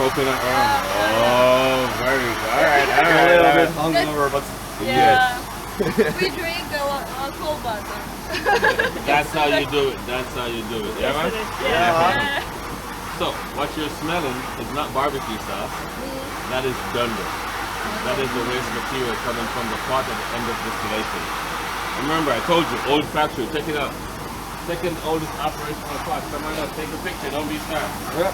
Coconut rum. Oh, very good. All right. A little bit hungover, but Yes. We drink cold butter. That's how you do it. That's how you do it. Yeah, man? Yeah. So, what you're smelling is not barbecue sauce. That is dunder. That is the waste material coming from the pot at the end of distillation. Remember, I told you, old factory. Check it out. Second oldest operational pot. Come on up, take a picture. Don't be shy. Yep.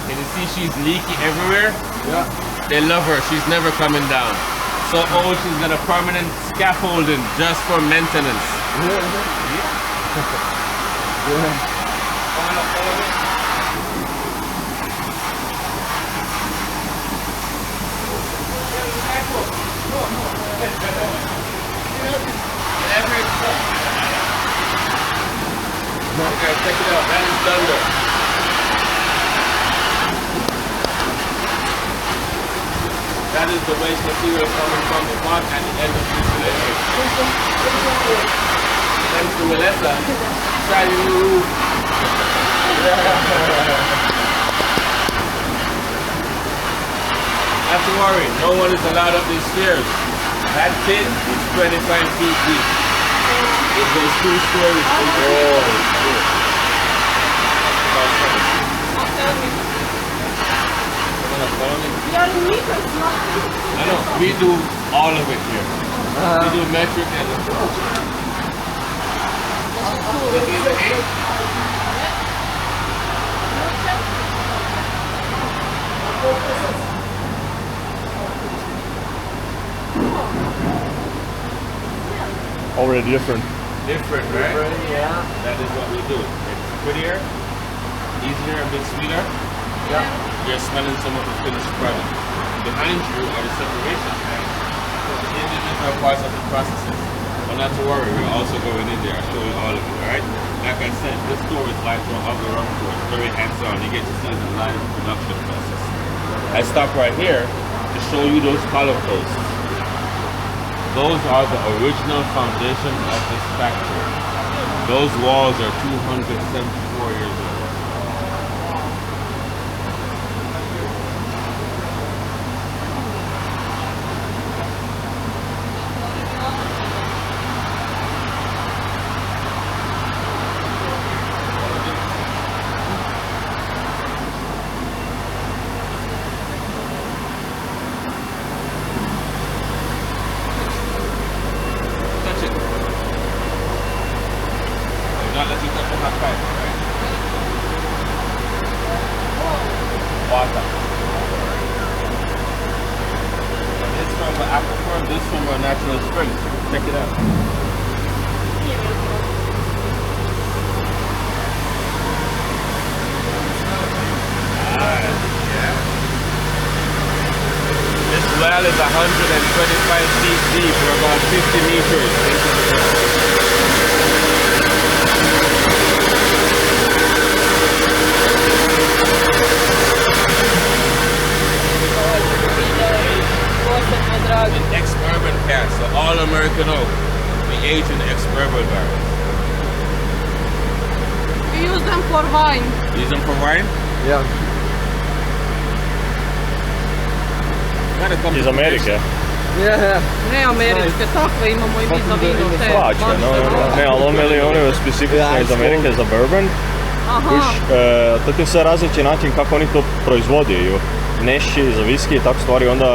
Can you see she's leaky everywhere? Yeah. They love her. She's never coming down. So old, she's got a permanent scaffolding just for maintenance. Okay, check it out. That is dunder. That is the waste material coming from the pot at the end of distillation. Thanks to Melissa. Try your new roof. Not to worry, no one is allowed up these stairs. That pit is 25 feet deep. It goes 2 stories. I know, we do all of it here. We do metric and Already different. different, right? Yeah. That is what we do. It's prettier, easier, a bit sweeter. Yeah. You're smelling some of the finished product. Behind you are the separation tanks. The individual parts of the processes. But not to worry, we're also going in there. I'll show you all of it, alright? Like I said, this store is like one of the rum stores. It's very hands-on. You get to see the live production process. I stop right here to show you those color posts. Those are the original foundation of this factory. Those walls are 274 years old. Not let you touch the hot pipe, right? Water. This from the aquifer, this from a natural spring. Check it out. This well is 125 feet deep, or about 50 meters into the ground. An ex-bourbon cask, so all American oak. We age in ex-bourbon barrels. We use them for wine. Use them for wine? Yeah. Gotta come Iz to Amerike. Yeah. Ne američke, takve imamo i mi za vino. te Svačka, no, monster. ne, ali oni specifično iz Amerike za bourbon. Aha. To ti je sve različiti način kako oni to proizvode. Neši za viski i tako stvari, onda...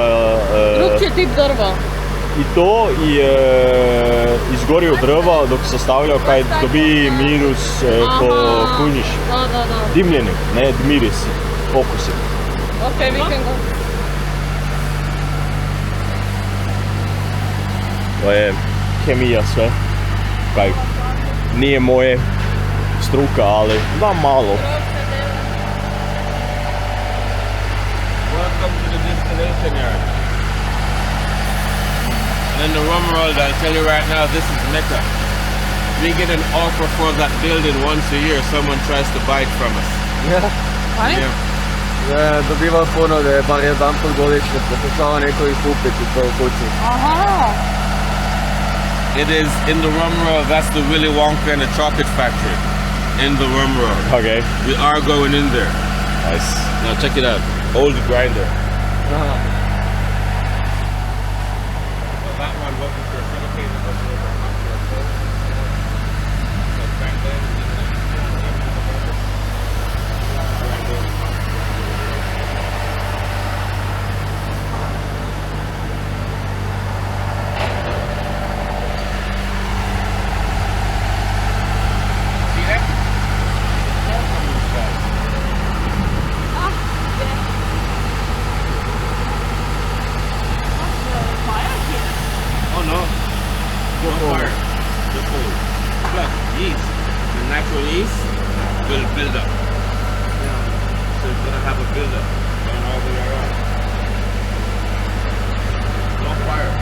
Drugčiji tip drva. I to i izgori od drva dok se stavlja kaj dobi minus ko kunjiš. Da. Dimljeni, ne mirisi, okusi. Ok, we can go. To je kemija sve. Kaj, nije moje struka, ali da malo. Welcome to the distillation yard. And in the rum world, I'll tell you right now, this is Mecca. We get an offer for that building once a year. Someone tries to buy it from us. Yeah. Fine? Yeah. Dobiva ponude, bar jedan put godišnje, pokušava neko ih kupiti to u kući. Aha. It is in the rum roll. That's the Willy Wonka and the chocolate factory. In the rum roll. Okay. We are going in there. Nice. Now check it out. Old grinder. Aha. That one wasn't for syndicated, but it was a popular boat. So back then, see that? Oh no. No fire. Just cold. Plus yeast. The natural yeast will build up. So it's gonna have a build up going all the way around. No fire.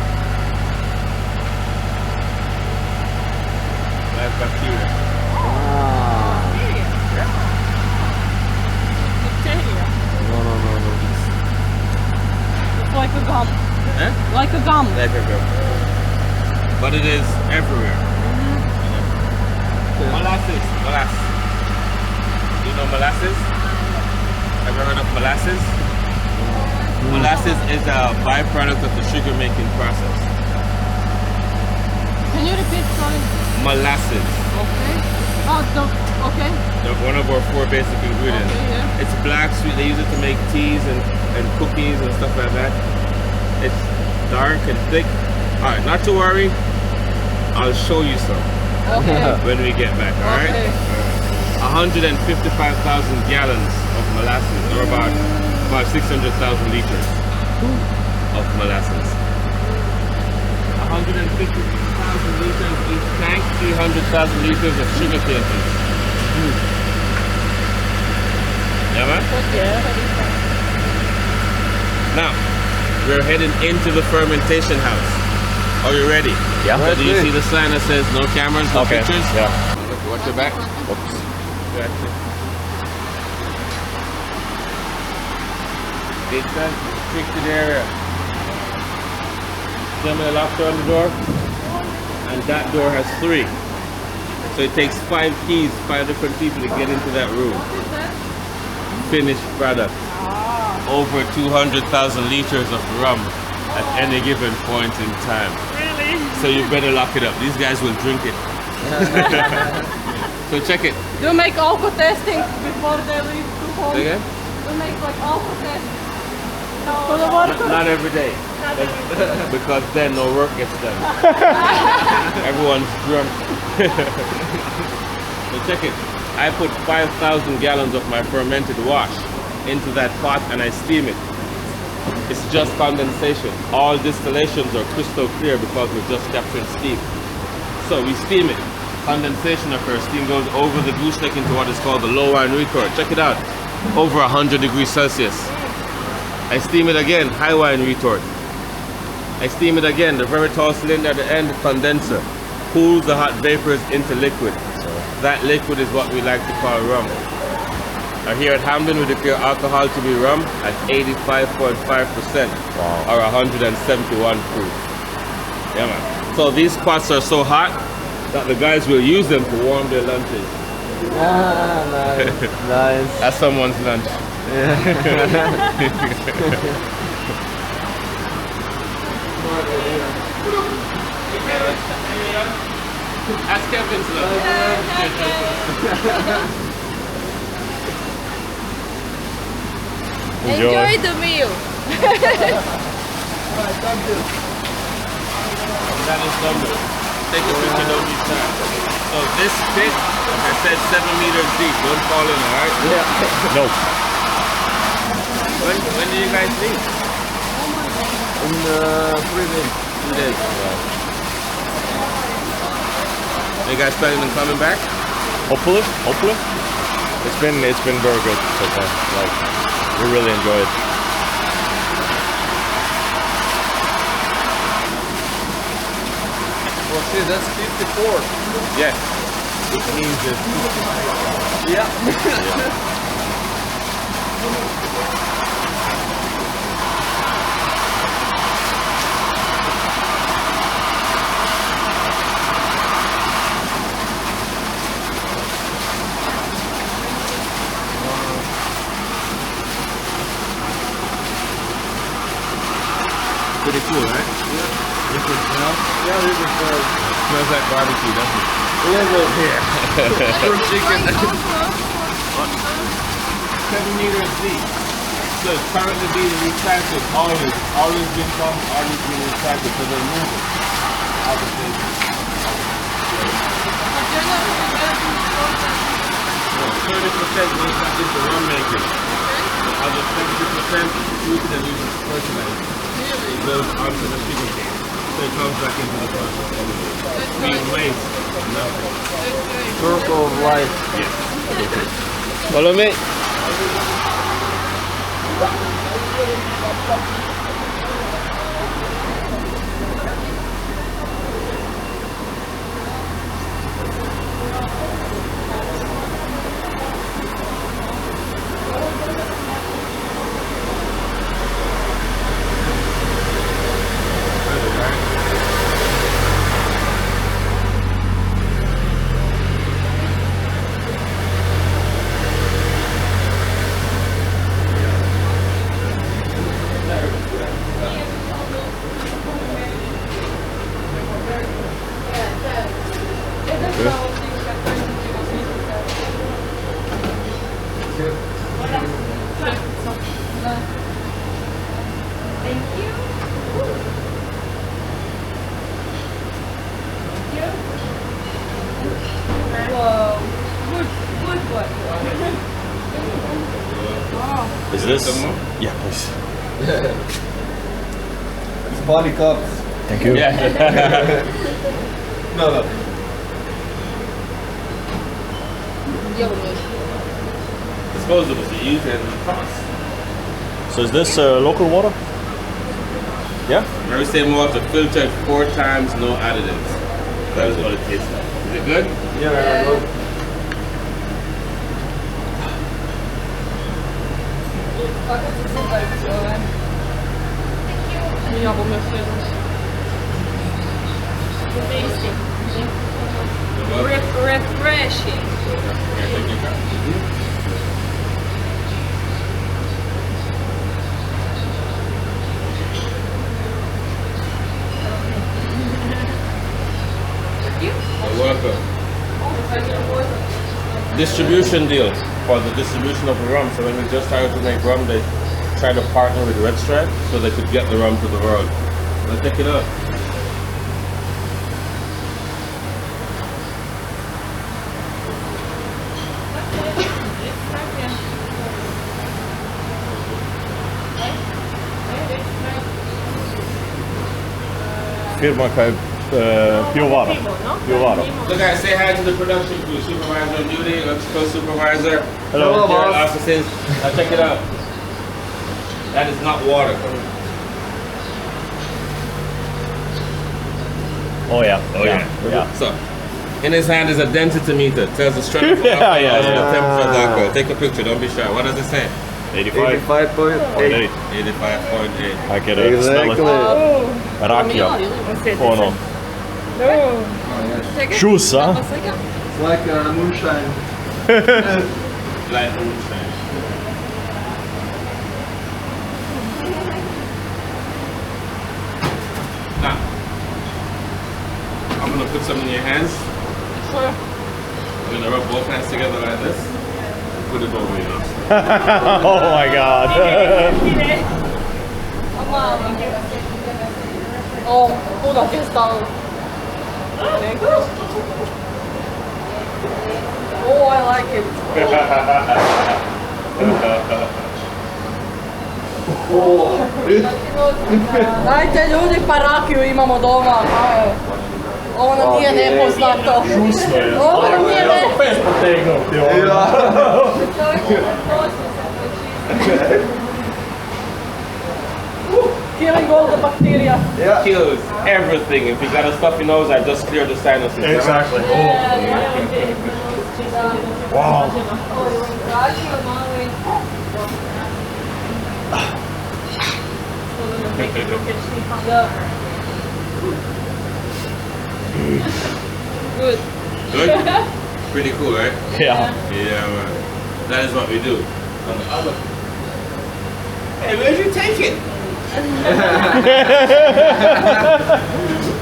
That's bacteria. Bacteria. No. It's like a gum. Eh? Like a gum. Like a girl. But it is everywhere. Molasses. You know molasses? Ever heard of molasses? Molasses is a byproduct of the sugar making process. Can you repeat, sorry? Molasses. Okay. Okay. They're one of our 4 basic ingredients. Okay, yeah. It's black sweet. They use it to make teas and cookies and stuff like that. It's dark and thick. Alright, not to worry. I'll show you some Okay. when we get back, alright? Okay. 155,000 gallons of molasses, or about 600,000 liters of molasses. 150,000 liters each tank, 300,000 liters of sugar cane. Yeah, man? Yeah. Now, we're heading into the fermentation house. Are you ready? Yeah. So do you see the sign that says no cameras, no Okay. pictures? Yeah. Watch your back. Oops. Gotcha. It's a restricted area. See how many locks are on the door? And that door has 3. So it takes 5 keys, 5 different people to get into that room. Finished product. Over 200,000 liters of rum at any given point in time. Really? So you better lock it up. These guys will drink it. So check it. Do you make alcohol testing before they leave to home? Say again? Do you make like alcohol testing? For the workers? Not every day. Because then no work gets done. Everyone's drunk. So check it. I put 5,000 gallons of my fermented wash into that pot and I steam it. It's just condensation. All distillations are crystal clear because we're just capturing steam. So we steam it. Condensation occurs. Steam goes over the goose neck into what is called the low wine retort. Check it out. Over 100 degrees Celsius. I steam it again. High wine retort. I steam it again. The very tall cylinder at the end, condenser, cools the hot vapors into liquid. That liquid is what we like to call rum. Here at Hampden, we declare alcohol to be rum at 85.5% or 171 proof. Yeah, man. So these pots are so hot that the guys will use them to warm their lunches. Nice. Nice. That's someone's lunch. That's Kevin's lunch. Enjoy the meal. That is number. Take a picture, don't be shy. So this pit, like I said, 7 meters deep. Don't fall in, alright? Yeah. No. When do you guys leave? In 3 days. 2 days. You guys planning on coming back? Hopefully. It's been very good so far. Like, we really enjoy it. Well, see, that's 54. Yes. It means it's Yeah. Pretty cool, right? Yeah. You can smell? Yeah, this is Smells like barbecue, doesn't it? a little here. From chicken. 7 meters deep. So it's currently being recycled, always been found, always being recycled, so they're moving out of places. 30% goes back into rum making. The other 70% is used and used as fertilizer. It goes onto the sugar cane. So it comes back into the process. Being waste, nothing. Circle of life. Yes. Follow me. Is this? Yeah, please. It's body cups. Thank you. Yeah. No. Disposables you use and toss. So is this local water? Yeah? Very same water, filtered 4 times, no additives. That is what it tastes like. Is it good? Yeah, good. Ja bo myös syödä. Tasty. Refreshing. Yeah, thank you. You're welcome. Distribution deal for the distribution of the rum. So when we just started to make rum, they tried to partner with Red Stripe so they could get the rum to the world. Let's take it up. Firma kaj pivovara. Pivovara. So guys, say hi to the production crew, supervisor on duty, electrical supervisor. Hello, Here at boss. offices. Now check it out. That is not water. Oh yeah. Oh Yeah. Yeah. So, in his hand is a density meter. Tells the strength of Yeah, alcohol yeah, and the yeah. temperature of the alcohol. Take a picture, don't be shy. What does it say? 85. 85.8. 85.8. Kaikki smell Exactly. it. Rakia. Ono. Šusa. It's like moonshine. Like moonshine. Now, I'm gonna put some in your hands. I'm gonna rub both hands together like this. And put it over your nose. Oh my god. Oh, puhutaan kestää. Oh, I like it. Dajte ljudi, pa rakiju imamo doma. Ovo nam nije nepoznato. Ovo nam nije nepoznato. Pes potegnuti ovo. Killing all the bacteria. Yeah. Kills everything. If you got a stuffy nose, I just clear the sinuses. Exactly. Yeah, Wow. Good. Good? Pretty cool, right? Yeah. Yeah, man. That is what we do. Hey, where'd you take it?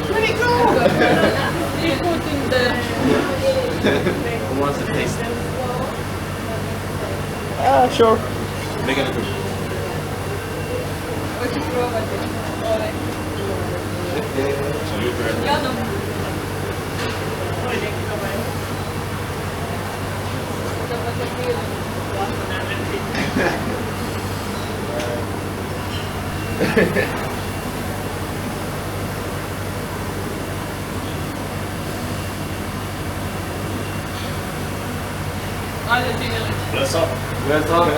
Pretty cool. You put in the... Who wants to taste it? Sure. Make it a good. Hoću probati. Salute, right? Jadom. Ajde ti Neli. Bless up. Bless up.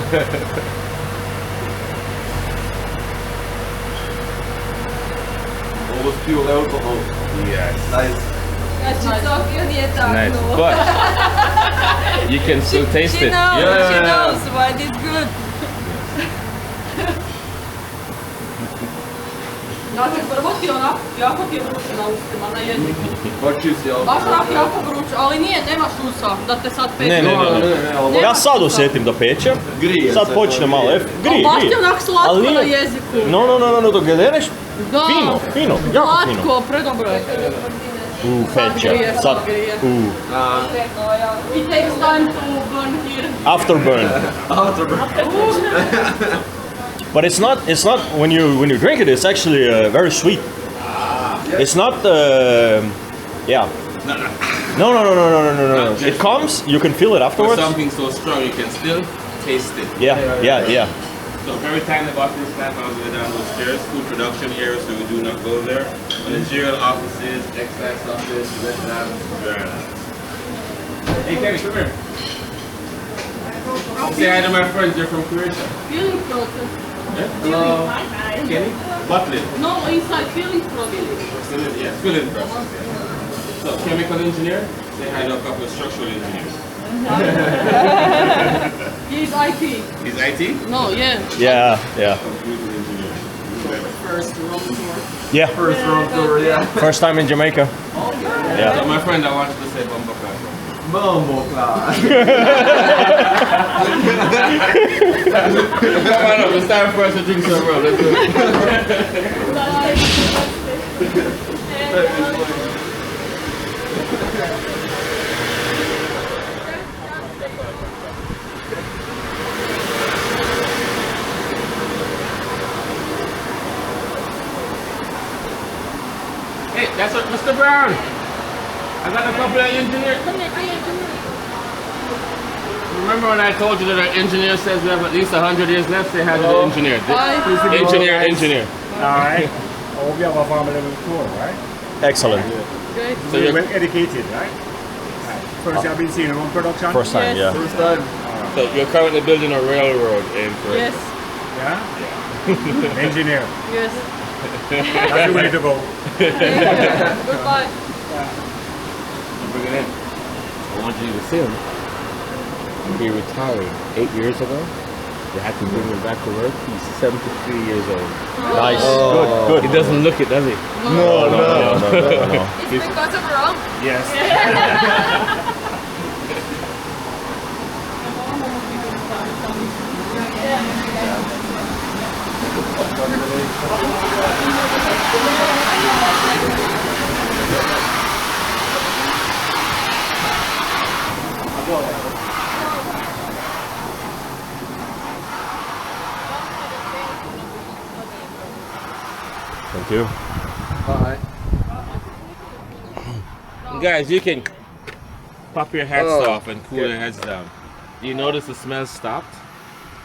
Almost pure alcohol. Yes. Nice. Znači, Sofija nije tako. Nice. But you can still taste She it. knows, Yeah. she knows, but it's good. Znači, prvo ti onak, jako ti je vruće na ustima, na jeziku. Očisti alkohol. Baš onak jako vruće, ali nije, nema šusa da te sad peče. Ne, ali Ja sad osjetim da peče. grije. Sad počne malo, grije, Baš ti grije. onak slatko Ali na nije- jeziku. No, dok ga deneš, Da. fino, jako fino. Slatko, predobro je. Peče. grije, Sad, sad grije. It takes time to burn here. afterburn. But it's not when you drink it. It's actually very sweet. It's not. Yeah. No. Not just- It comes. You can feel it For afterwards. something so strong, you can still taste it. Yeah. So every time they bought this plant, I was going down those stairs, food production area, so we do not go there. Managerial offices, excise office, restaurants, very nice. Hey Kenny, come here. Say hi to my friends, they're from Croatia. Filling process. Hello. Kenny? Bottling. No, inside filling process. Yeah, filling process, yeah. So, chemical engineer, say hi to a couple of structural engineers. He's IT. He's IT? No, yeah. Yeah. Computer engineer. First room tour. Yeah. First round tour, yeah. First time in Jamaica. Yeah. So my friend, I wanted to say Bumba Class. Mambo class. Come on up, it's time for us to drink some rum. Let's do it. Hey, that's what Mr. Brown. I got a couple of engineers. Remember when I told you that our engineer says we have at least 100 years left? Say hi to the engineer. Engineer. Alright. Oh, we have a family tour, right? Excellent. Great. So you're, Well educated, right? First, I've been seeing your own production. First time. Yes. Yeah. First time. so you're currently building a railroad in Korea. Yes. Yeah? Engineer. Yes. That's the way to go. Goodbye. Bring it in. I want you to see him. He retired 8 years ago. They had to bring him back to work. He's 73 years old. Nice. Oh. Good. He doesn't look it, does he? No. It's because of Rob. Yes. Thank you. Bye. Guys, you can pop your hats Oh, off and cool your heads down. Do you notice the smell stopped?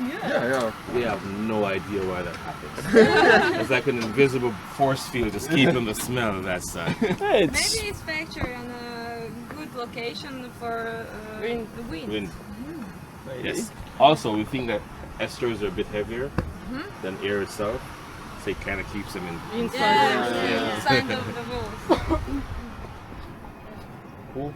Yeah. We have no idea why that happens. It's like an invisible force field just keeping the smell of that side. Maybe it's factory on a good location for the wind. Wind. Yes. Also, we think that esters are a bit heavier than air itself, so it kind of keeps them in. Inside. Yeah, inside of the walls. Cool.